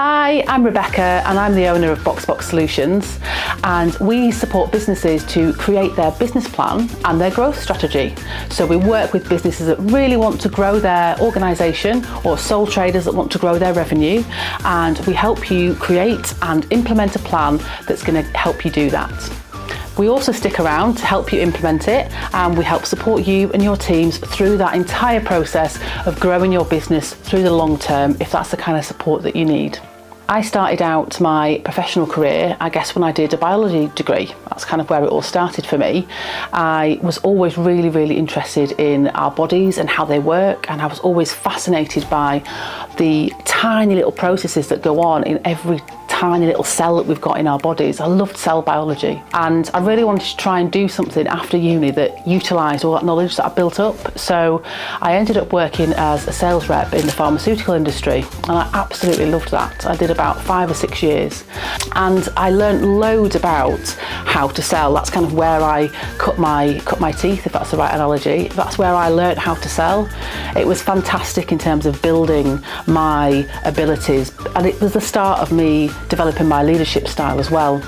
Hi, I'm Rebecca and I'm the owner of BoxBox Solutions, and we support businesses to create their business plan and their growth strategy. So we work with businesses that really want to grow their organisation or sole traders that want to grow their revenue, and we help you create and implement a plan that's going to help you do that. We also stick around to help you implement it, and we help support you and your teams through that entire process of growing your business through the long term, if that's the kind of support that you need. I started out my professional career, I guess, when I did a biology degree. That's kind of where it all started for me. I was always really interested in our bodies and how they work, and I was always fascinated by the tiny little processes that go on in every tiny little cell that we've got in our bodies. I loved cell biology, and I really wanted to try and do something after uni that utilised all that knowledge that I built up. So I ended up working as a sales rep in the pharmaceutical industry, and I absolutely loved that. I did about 5 or 6 years, and I learned loads about how to sell. That's kind of where I cut my teeth, if that's the right analogy. That's where I learned how to sell. It was fantastic in terms of building my abilities, and it was the start of me developing my leadership style as well.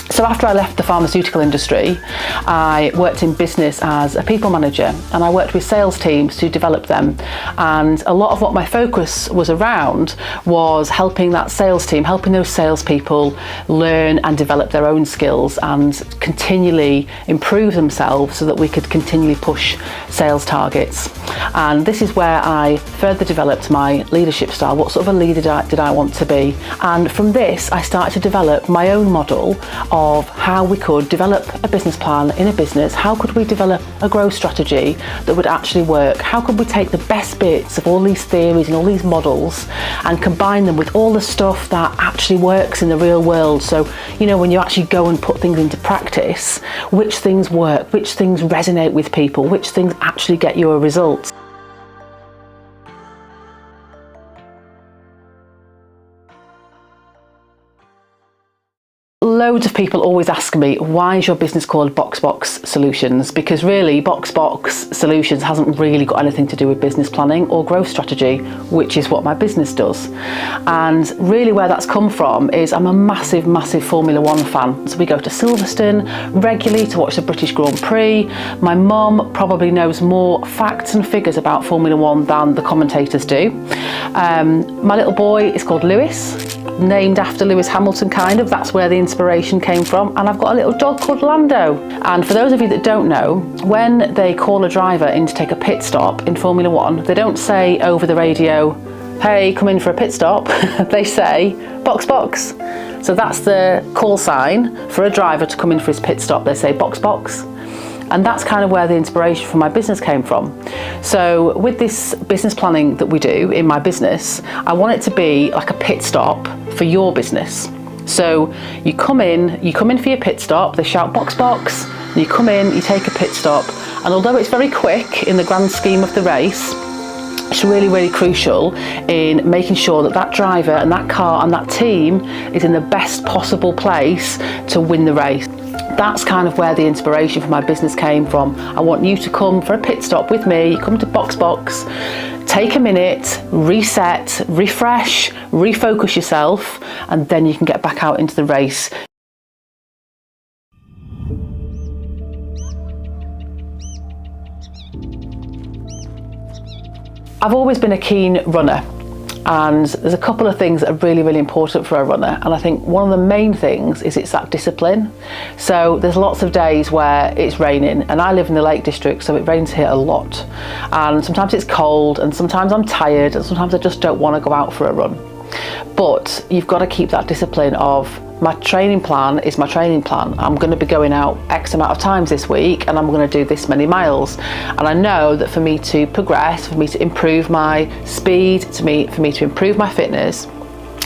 So after I left the pharmaceutical industry, I worked in business as a people manager, and I worked with sales teams to develop them. And a lot of what my focus was around was helping that sales team, helping those salespeople learn and develop their own skills and continually improve themselves so that we could continually push sales targets. And this is where I further developed my leadership style. What sort of a leader did I want to be? And from this, I started to develop my own model of how we could develop a business plan in a business. How could we develop a growth strategy that would actually work? How could we take the best bits of all these theories and all these models and combine them with all the stuff that actually works in the real world? So, you know, when you actually go and put things into practice, which things work, which things resonate with people, which things actually get you a result. Loads of people always ask me, why is your business called BoxBox Solutions? Because really, BoxBox Solutions hasn't really got anything to do with business planning or growth strategy, which is what my business does. And really where that's come from is I'm a massive Formula One fan. So we go to Silverstone regularly to watch the British Grand Prix. My mum probably knows more facts and figures about Formula One than the commentators do. My little boy is called Lewis, named after Lewis Hamilton, kind of. That's where the inspiration came from. And I've got a little dog called Lando. And for those of you that don't know, when they call a driver in to take a pit stop in Formula One, they don't say over the radio, hey, come in for a pit stop. They say, box, box. So that's the call sign for a driver to come in for his pit stop. They say, box, box. And that's kind of where the inspiration for my business came from. So with this business planning that we do in my business, I want it to be like a pit stop for your business. So you come in for your pit stop, they shout box, box, and you come in, you take a pit stop. And although it's very quick in the grand scheme of the race, it's really crucial in making sure that that driver and that car and that team is in the best possible place to win the race. That's kind of where the inspiration for my business came from. I want you to come for a pit stop with me, come to BoxBox, take a minute, reset, refresh, refocus yourself, and then you can get back out into the race. I've always been a keen runner, and there's a couple of things that are really important for a runner, and I think one of the main things is it's that discipline. So there's lots of days where it's raining, and I live in the Lake District, so it rains here a lot, and sometimes it's cold, and sometimes I'm tired, and sometimes I just don't want to go out for a run. But you've got to keep that discipline of, my training plan is my training plan. I'm going to be going out X amount of times this week, and I'm going to do this many miles. And I know that for me to progress, for me to improve my speed, for me to improve my fitness,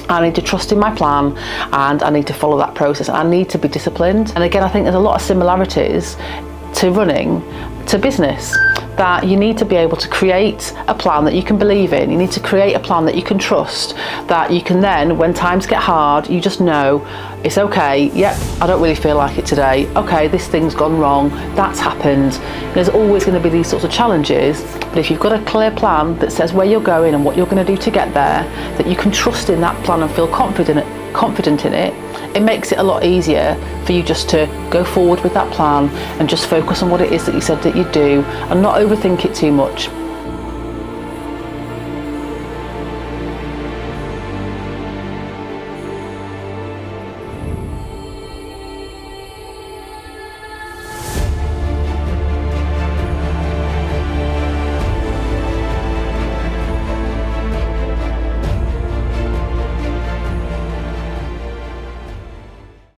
I need to trust in my plan, and I need to follow that process, and I need to be disciplined. And again, I think there's a lot of similarities to running to business, that you need to be able to create a plan that you can believe in. You need to create a plan that you can trust, that you can then, when times get hard, you just know it's okay. Yep, I don't really feel like it today. Okay, this thing's gone wrong. That's happened. There's always going to be these sorts of challenges, but if you've got a clear plan that says where you're going and what you're going to do to get there, that you can trust in that plan and feel confident in it, it makes it a lot easier for you just to go forward with that plan and just focus on what it is that you said that you'd do and not overthink it too much.